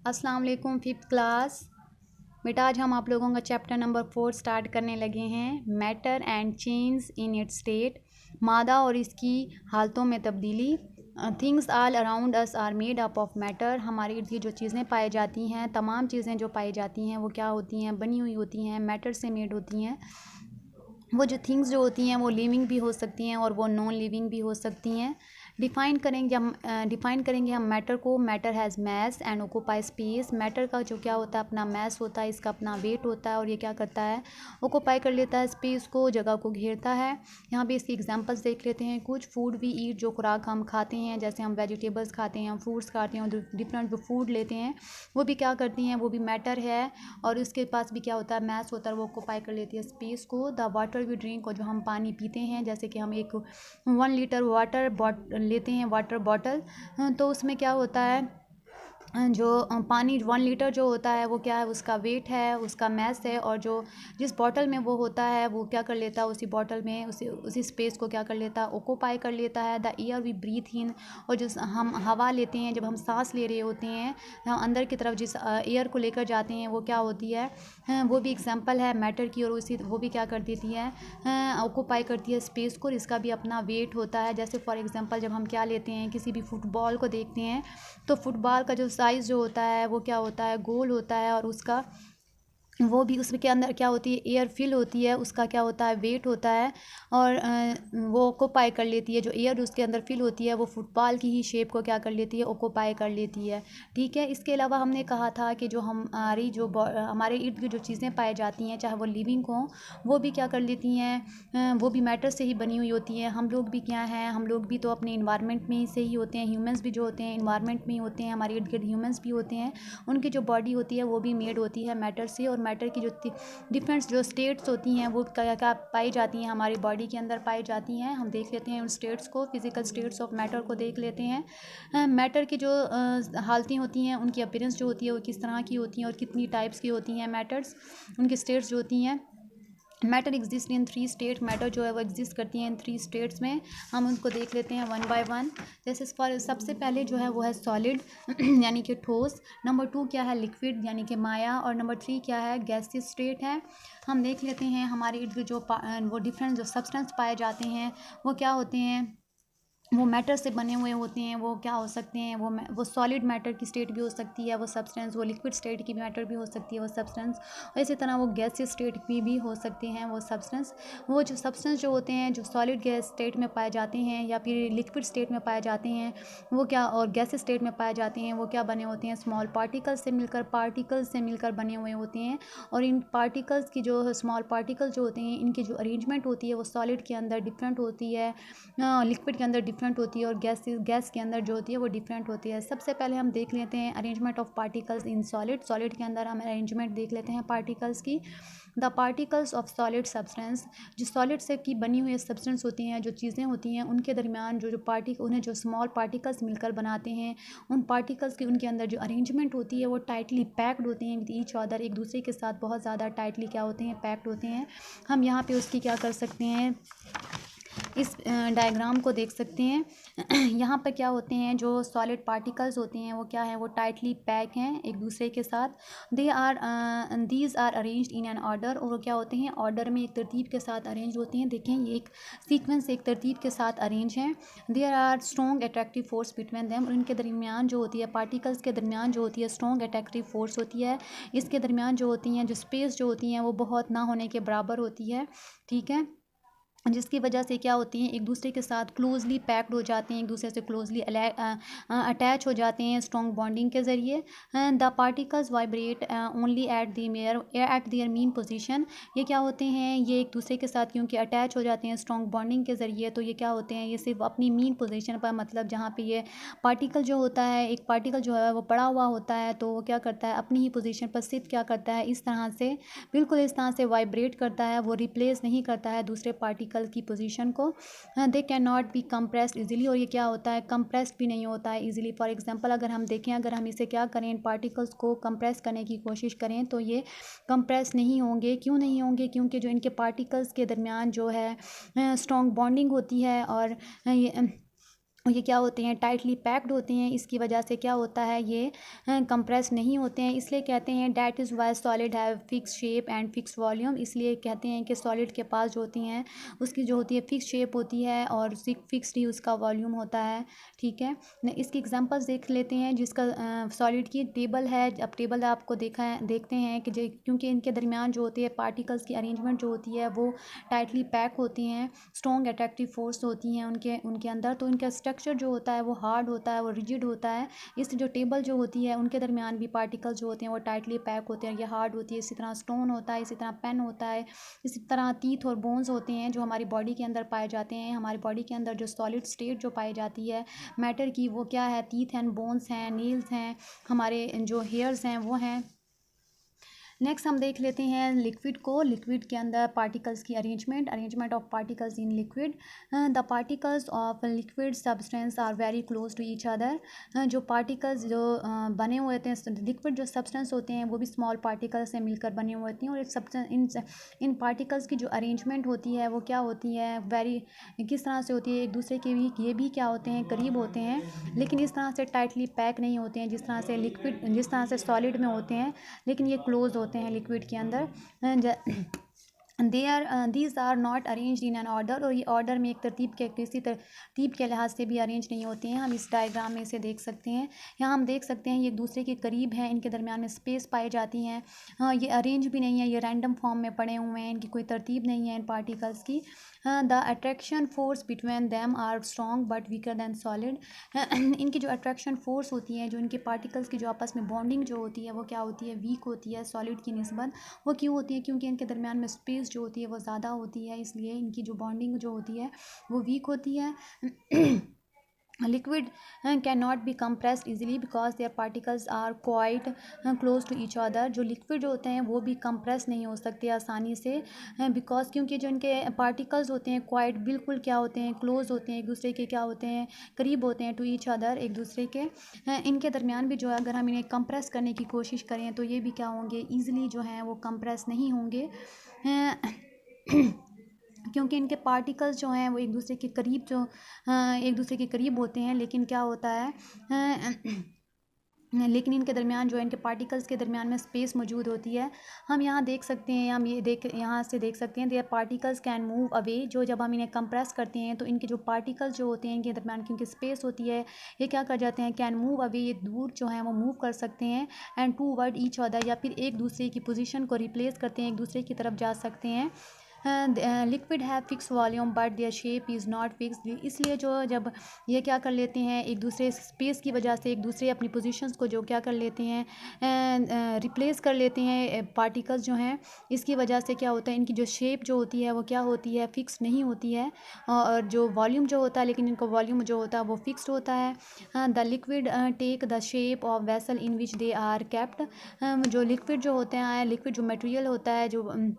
अस्सलाम वालेकुम fifth class. बेटा आज हम आप लोगों का चैप्टर नंबर 4 स्टार्ट करने लगे हैं। Matter and change in its state, मादा और इसकी हालतों में तब्दीली। Things all around us are made up of matter. हमारे इर्द गिर्द जो चीज़ें पाई जाती हैं, तमाम चीज़ें जो पाई जाती हैं वो क्या होती हैं, बनी हुई होती हैं, मैटर से मेड होती हैं। वो जो थिंग्स जो होती हैं वो लिविंग भी हो सकती हैं और वो नॉन लिविंग भी हो सकती हैं। डिफ़ाइन करेंगे हम मैटर को। Matter has mass and occupy space. Matter का जो क्या होता है, अपना मैस होता है, इसका अपना वेट होता है और ये क्या करता है, ऑक्यूपाई कर लेता है स्पेस को, जगह को घेरता है। यहाँ पे इसकी एग्जांपल्स देख लेते हैं कुछ। फूड वी ईट, जो खुराक हम खाते हैं, जैसे हम वेजिटेबल्स खाते हैं, हम फ्रूट्स खाते हैं और डिफरेंट जो फूड लेते हैं वो भी क्या करती हैं, वो भी मैटर है और उसके पास भी क्या होता है, मैस होता है, वो ऑक्यूपाई कर लेती है स्पेस को। द वाटर वी ड्रिंक, और जो हम पानी पीते हैं, जैसे कि हम एक 1 लीटर वाटर लेते हैं, वाटर बॉटल, तो उसमें क्या होता है, जो पानी 1 लीटर जो होता है वो क्या है, उसका वेट है, उसका मैस है। और जो जिस बॉटल में वो होता है वो क्या कर लेता है, उसी बॉटल में उसी स्पेस को क्या कर लेता है, ऑक्यूपाई कर लेता है। द एयर वी ब्रीथ इन, और जो हम हवा लेते हैं, जब हम सांस ले रहे होते हैं, हम अंदर की तरफ जिस एयर को लेकर जाते हैं वो क्या होती है, वो भी एग्जाम्पल है मैटर की, और उसी वो भी क्या कर देती है, ऑक्यूपाई करती है स्पेस को, और इसका भी अपना वेट होता है। जैसे फॉर एग्जांपल जब हम क्या लेते हैं, किसी भी फुटबॉल को देखते हैं, तो फुटबॉल का जो साइज़ जो होता है वो क्या होता है, गोल होता है, और उसका वो भी उसमें के अंदर क्या होती है, एयर फिल होती है, उसका क्या होता है, वेट होता है, और वो ऑक्यूपाई कर लेती है। जो एयर उसके अंदर फिल होती है वो फुटबॉल की ही शेप को क्या कर लेती है, ऑक्यूपाई कर लेती है। ठीक है। इसके अलावा हमने कहा था कि जो हमारी जो हमारे इर्द गिर्द जो चीज़ें पाई जाती हैं, चाहे वो लिविंग हों, वो भी क्या कर लेती हैं, वो भी मैटर से ही बनी हुई होती हैं। हम लोग भी क्या हैं, हम लोग भी तो अपने इन्वायरमेंट में ही से ही होते हैं। ह्यूमंस भी जो होते हैं इन्वायरमेंट में ही होते हैं, हमारे इर्द गिर्द ह्यूमंस भी होते हैं, उनकी जो बॉडी होती है वो भी मेड होती है मैटर से। और मैटर की जो डिफरेंट जो स्टेट्स होती हैं वो क्या क्या पाई जाती हैं, हमारी बॉडी के अंदर पाई जाती हैं। हम देख लेते हैं उन स्टेट्स को, फिजिकल स्टेट्स ऑफ मैटर को देख लेते हैं। मैटर की जो हालतें होती हैं, उनकी अपीयरेंस जो होती है वो किस तरह की होती हैं और कितनी टाइप्स की होती हैं मैटर्स, उनकी स्टेट्स जो होती हैं। Matter exist in 3 state. Matter जो है वो एग्जिस्ट करती हैं इन 3 स्टेट्स में। हम उनको देख लेते हैं 1 बाय 1। जैसे सबसे पहले जो है वो है सॉलिड यानी कि ठोस। नंबर 2 क्या है, लिक्विड यानी कि माया। और नंबर 3 क्या है, गैसियस स्टेट है। हम देख लेते हैं हमारे इर्द गिर्द जो वो डिफरेंट जो सब्सटेंस पाए जाते हैं वो क्या होते हैं, वो मैटर से बने हुए होते हैं। वो क्या हो सकते हैं, वो सॉलिड मैटर की स्टेट भी हो सकती है वो सब्सटेंस, वो लिक्विड स्टेट की मैटर भी हो सकती है वो सब्सटेंस, और इसी तरह वो गैसियस स्टेट की भी हो सकते हैं वो सब्सटेंस। वो जो सब्सटेंस जो होते हैं, जो सॉलिड गैस स्टेट में पाए जाते हैं या फिर लिक्विड स्टेट में पाए जाते हैं, वो क्या, और गैसियस स्टेट में पाए जाते हैं, वो क्या बने होते हैं, स्मॉल पार्टिकल्स से मिलकर बने हुए होते हैं। और इन पार्टिकल्स की जो स्मॉल पार्टिकल्स जो होते हैं, इनकी जो अरेंजमेंट होती है वो सॉलिड के अंदर डिफरेंट होती है, लिक्विड के अंदर डिफरेंट होती है, और गैस के अंदर जो होती है वो डिफरेंट होती है। सबसे पहले हम देख लेते हैं arrangement of particles in solid के अंदर हम अरेंजमेंट देख लेते हैं पार्टिकल्स की। The particles of solid substance, जो सॉलिड से की बनी हुई सब्सटेंस होती हैं, जो चीज़ें होती हैं, उनके दरमियान उन्हें जो स्मॉल पार्टिकल्स मिलकर बनाते हैं, उन पार्टिकल्स की उनके अंदर जो अरेंजमेंट होती है वो टाइटली पैक्ड होते हैं विद ईच अदर, एक दूसरे के साथ बहुत ज़्यादा टाइटली क्या होते हैं, पैक्ड होते हैं। हम यहाँ पे उसकी क्या कर सकते हैं, इस डायग्राम को देख सकते हैं। यहाँ पर क्या होते हैं, जो सॉलिड पार्टिकल्स होते हैं वो क्या है, वो टाइटली पैक हैं एक दूसरे के साथ। These are arranged in an order, और वो क्या होते हैं, ऑर्डर में एक तरतीब के साथ अरेंज होते हैं। देखें ये एक सीक्वेंस एक तरतीब के साथ अरेंज हैं। There are strong attractive force between them, और इनके दरमियान जो होती है, पार्टिकल्स के दरमियान जो होती है स्ट्रॉन्ग अट्रैक्टिव फोर्स होती है। इसके दरमियान जो होती हैं, जो स्पेस जो होती हैं वो बहुत ना होने के बराबर होती है। ठीक है। जिसकी वजह से क्या होती हैं, एक दूसरे के साथ क्लोजली पैक्ड हो जाते हैं, एक दूसरे से क्लोजली अटैच हो जाते हैं स्ट्रॉन्ग बॉन्डिंग के ज़रिए। The particles vibrate only eight there mean position. ये क्या होते हैं, ये एक दूसरे के साथ क्योंकि अटैच हो जाते हैं स्ट्रॉन्ग बॉन्डिंग के ज़रिए, तो ये क्या होते हैं, ये सिर्फ अपनी मीन पोजीशन पर, मतलब जहाँ पे ये पार्टिकल जो होता है, एक पार्टिकल जो है वो पड़ा हुआ होता है, तो वो क्या करता है, अपनी ही पोजीशन पर स्थित क्या करता है, इस तरह से बिल्कुल इस तरह से वाइब्रेट करता है, वो रिप्लेस नहीं करता है दूसरे पार्टिकल की पोजीशन को। They can not be compressed easily, और ये क्या होता है, कंप्रेस्ड भी नहीं होता है इजीली। फॉर एग्जांपल अगर हम देखें, अगर हम इसे क्या करें, पार्टिकल्स को कंप्रेस करने की कोशिश करें तो ये कंप्रेस नहीं होंगे। क्यों नहीं होंगे, क्योंकि जो इनके पार्टिकल्स के दरमियान जो है स्ट्रॉन्ग बॉन्डिंग होती है, और ये ये क्या होते हैं, टाइटली पैक्ड होते हैं। इसकी वजह से क्या होता है, ये कंप्रेस नहीं होते हैं। इसलिए कहते हैं that is why solid have fix shape and fix volume. इसलिए कहते हैं कि सॉलिड के पास जो होती हैं उसकी जो होती है फिक्स शेप होती है और फिक्स्ड ही उसका वॉल्यूम होता है। ठीक है, इसकी एग्जांपल्स देख लेते हैं। जिसका सॉलिड की टेबल है, अब टेबल आपको देखते हैं कि क्योंकि इनके दरमियान जो होती है पार्टिकल्स की अरेंजमेंट जो होती है वो टाइटली पैक होती हैं, स्ट्रॉन्ग अट्रैक्टिव फोर्स होती हैं उनके अंदर, तो इनका स्ट्रक्चर जो होता है वो हार्ड होता है, वो रिजिड होता है। इस जो टेबल जो होती है उनके दरमियान भी पार्टिकल्स जो होते हैं वो टाइटली पैक होते हैं, ये हार्ड होती है। इसी तरह स्टोन होता है, इसी तरह पेन होता है, इसी तरह टीथ और बोन्स होते हैं जो हमारी बॉडी के अंदर पाए जाते हैं। हमारी बॉडी के अंदर जो सॉलिड स्टेट जो पाई जाती है मैटर की, वो क्या है, टीथ एंड बोन्स हैं, नील्स हैं, हमारे जो हेयर्स हैं वो हैं। नेक्स्ट हम देख लेते हैं लिक्विड को। लिक्विड के अंदर पार्टिकल्स की arrangement of particles in liquid. The particles of liquid substance are very close to each other. जो पार्टिकल्स जो बने हुए होते हैं, लिक्विड जो सब्सटेंस होते हैं वो भी स्मॉल पार्टिकल्स से मिलकर बने हुए होते हैं। और इन पार्टिकल्स की जो अरेंजमेंट होती है वो क्या होती है, वेरी किस तरह से होती है, एक दूसरे के भी ये भी क्या होते हैं, करीब होते हैं, लेकिन इस तरह से टाइटली पैक नहीं होते हैं जिस तरह से सॉलिड में होते हैं, लेकिन ये क्लोज होते हैं लिक्विड के अंदर। These are not arrange in an order. और ये ऑर्डर में एक किसी तरतीब के लिहाज से भी अरेंज नहीं होते हैं। हम इस डायग्राम में इसे देख सकते हैं। यहाँ हम देख सकते हैं ये एक दूसरे के करीब हैं, इनके दरमियान में स्पेस पाई जाती हैं। ये अरेंज भी नहीं है, ये रैंडम फॉर्म में पड़े हुए हैं, इनकी कोई तरतीब नहीं है इन पार्टिकल्स की। The attraction force between them are strong but weaker than solid. इनकी जो अट्रैक्शन फोर्स होती है, जो इनके पार्टिकल्स की जो आपस में बॉन्डिंग जो होती है वो क्या होती है, वीक होती है सॉलिड की निस्बत। वो क्यों होती है, क्योंकि इनके दरमियान में स्पेस जो होती है वो ज़्यादा होती है, इसलिए इनकी जो बॉन्डिंग जो होती है वो वीक होती है। Liquid can not be compressed easily because their particles are quite close to each other। जो लिक्विड जो होते हैं वो भी कंप्रेस नहीं हो सकते आसानी से, बिकॉज क्योंकि जो इनके पार्टिकल्स होते हैं क्वाइट बिल्कुल क्या होते हैं, क्लोज होते हैं, एक दूसरे के क्या होते हैं, करीब होते हैं, टू ईच अदर, एक दूसरे के। इनके दरमियान भी जो है अगर हम इन्हें कंप्रेस करने की कोशिश करें तो ये भी क्या होंगे, ईजिली जो हैं वो कंप्रेस नहीं होंगे। क्योंकि इनके पार्टिकल्स जो हैं वो एक दूसरे के करीब होते हैं, लेकिन क्या होता है लेकिन इनके दरमियान जो है इनके पार्टिकल्स के दरमियान में स्पेस मौजूद होती है। हम यहाँ देख सकते हैं, हम यहाँ से देख सकते हैं, there particles can move away. जो जब हम इन्हें कंप्रेस करते हैं तो इनके जो पार्टिकल्स जो होते हैं इनके दरमियान क्योंकि स्पेस होती है, ये क्या कर जाते हैं, कैन मूव अवे, ये दूर जो है वो मूव कर सकते हैं, and toward each other, या फिर एक दूसरे की पोजीशन को रिप्लेस करते हैं, एक दूसरे की तरफ जा सकते हैं। लिक्विड है fix volume but their shape is not fix. इसलिए जो जब ये क्या कर लेते हैं, एक दूसरे स्पेस की वजह से एक दूसरे अपनी पोजीशंस को जो क्या कर लेते हैं, रिप्लेस कर लेते हैं पार्टिकल्स जो हैं, इसकी वजह से क्या होता है, इनकी जो शेप जो होती है वो क्या होती है, फिक्स नहीं होती है। और जो वॉल्यूम जो होता है, लेकिन इनका वॉल्यूम जो होता है वो फिक्स्ड होता है। The liquid take the shape of vessel in which they are kept. जो लिक्विड जो होते हैं, लिक्विड जो मटेरियल होता है, जो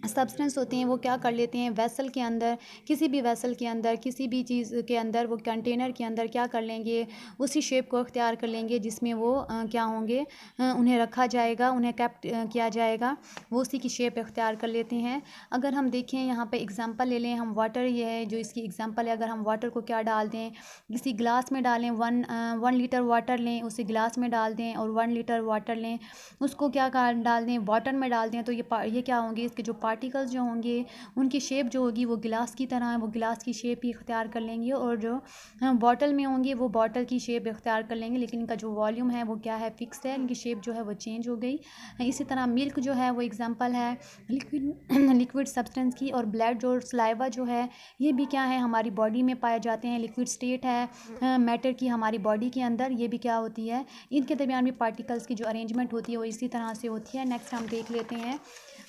सब्सटेंस होते हैं, वो क्या कर लेते हैं, वेसल के अंदर, किसी भी वेसल के अंदर, किसी भी चीज़ के अंदर, वो कंटेनर के अंदर क्या कर लेंगे, उसी शेप को अख्तियार कर लेंगे जिसमें वो क्या होंगे, उन्हें रखा जाएगा, उन्हें कैप्ट किया जाएगा, वो उसी की शेप अख्तियार कर लेते हैं। अगर हम देखें यहाँ पे एग्जांपल ले लें हम, वाटर ये है जो इसकी एग्जांपल है। अगर हम वाटर को क्या डाल दें, किसी ग्लास में डालें, 1 लीटर वाटर लें, उसे ग्लास में डाल दें, और 1 लीटर वाटर लें, उसको क्या डाल दें, वाटर में डाल दें, तो ये क्या होंगे, इसके जो पार्टिकल्स जो होंगे उनकी शेप जो होगी वो गिलास की तरह है, वो गिलास की शेप ही इख्तियार कर लेंगे, और जो बॉटल में होंगे वो बॉटल की शेप इख्तियार कर लेंगे, लेकिन इनका जो वॉल्यूम है वो क्या है, फिक्स है, इनकी शेप जो है वो चेंज हो गई। इसी तरह मिल्क जो है वो एग्जांपल है लिक्विड सब्सटेंस की, और ब्लड जो सलाइवा जो है ये भी क्या है, हमारी बॉडी में पाए जाते हैं, लिक्विड स्टेट है मैटर की हमारी बॉडी के अंदर, ये भी क्या होती है, इनके दरमियान भी पार्टिकल्स की जो अरेंजमेंट होती है वो इसी तरह से होती है। नेक्स्ट हम देख लेते हैं,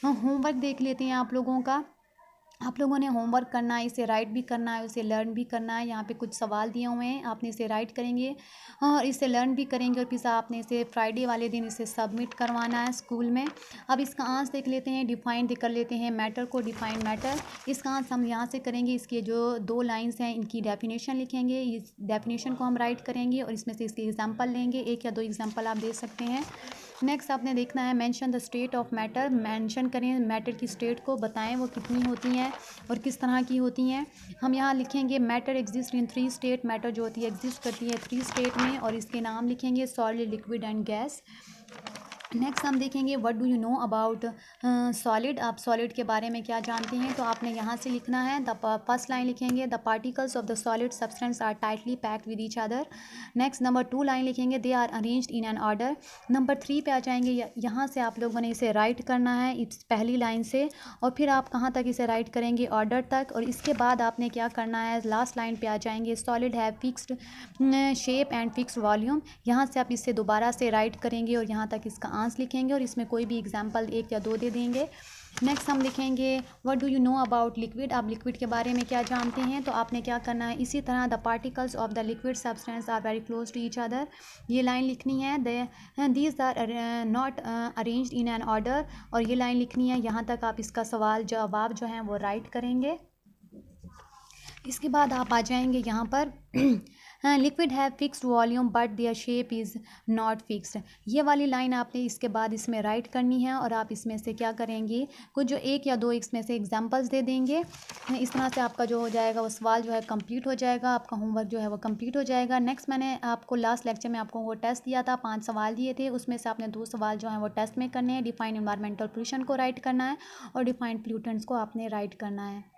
होमवर्क देख लेते हैं आप लोगों का। आप लोगों ने होमवर्क करना है, इसे राइट भी करना है, उसे लर्न भी करना है। यहाँ पे कुछ सवाल दिए हुए हैं, आपने इसे राइट करेंगे और इसे लर्न भी करेंगे, और फिर आपने इसे फ्राइडे वाले दिन इसे सबमिट करवाना है स्कूल में। अब इसका आंसर देख लेते हैं, डिफाइन कर लेते हैं मैटर को, डिफाइन मैटर। इसका आंसर हम यहाँ से करेंगे, इसके जो 2 लाइन्स हैं इनकी डेफिनेशन लिखेंगे, इस डेफिनेशन को हम राइट करेंगे, और इसमें से इसके एग्जाम्पल लेंगे, 1 या 2 एग्जाम्पल आप दे सकते हैं। नेक्स्ट आपने देखना है mention the state of matter, mention करें मैटर की स्टेट को, बताएं वो कितनी होती हैं और किस तरह की होती हैं। हम यहाँ लिखेंगे matter exist in 3 state, matter जो होती है एग्जिस्ट करती है 3 स्टेट में, और इसके नाम लिखेंगे solid, liquid and gas. Next हम देखेंगे what do you know about solid, आप सॉलिड के बारे में क्या जानते हैं, तो आपने यहाँ से लिखना है द फर्स्ट लाइन लिखेंगे the particles of the solid substance are tightly packed with each other. Next number 2 line लिखेंगे they are arranged in an order. Number 3 पे आ जाएंगे, यहाँ से आप लोगों ने इसे राइट करना है इस पहली लाइन से, और फिर आप कहाँ तक इसे राइट करेंगे, ऑर्डर तक, और इसके बाद आपने क्या करना है लास्ट लाइन पे आ जाएंगे solid have fixed shape and fixed volume. यहाँ से आप इसे दोबारा से राइट करेंगे और यहाँ तक इसका आंसर लिखेंगे और इसमें कोई भी एग्जाम्पल 1 या 2 दे देंगे। नेक्स्ट हम लिखेंगे what do you know about liquid, आप लिक्विड के बारे में क्या जानते हैं, तो आपने क्या करना है इसी तरह the particles of the liquid substance are very close to each other, ये लाइन लिखनी है। These are not arranged in an order, और ये लाइन लिखनी है। यहाँ तक आप इसका सवाल जवाब जो है वो राइट करेंगे। इसके बाद आप आ जाएंगे यहाँ पर liquid have fixed volume but their shape is not fixed, ये वाली लाइन आपने इसके बाद इसमें राइट करनी है, और आप इसमें से क्या करेंगे कुछ जो 1 या 2 इसमें से एग्जांपल्स दे देंगे। इस तरह से आपका जो हो जाएगा वो सवाल जो है कंप्लीट हो जाएगा, आपका होमवर्क जो है वो कंप्लीट हो जाएगा। नेक्स्ट मैंने आपको लास्ट लेक्चर में आपको वो टेस्ट दिया था, 5 सवाल दिए थे, उसमें से आपने 2 सवाल जो हैं वो टेस्ट में करने हैं। डिफाइन एनवायरमेंटल पोल्यूशन को राइट करना है और डिफाइन पोल्यूटेंट्स को आपने राइट करना है।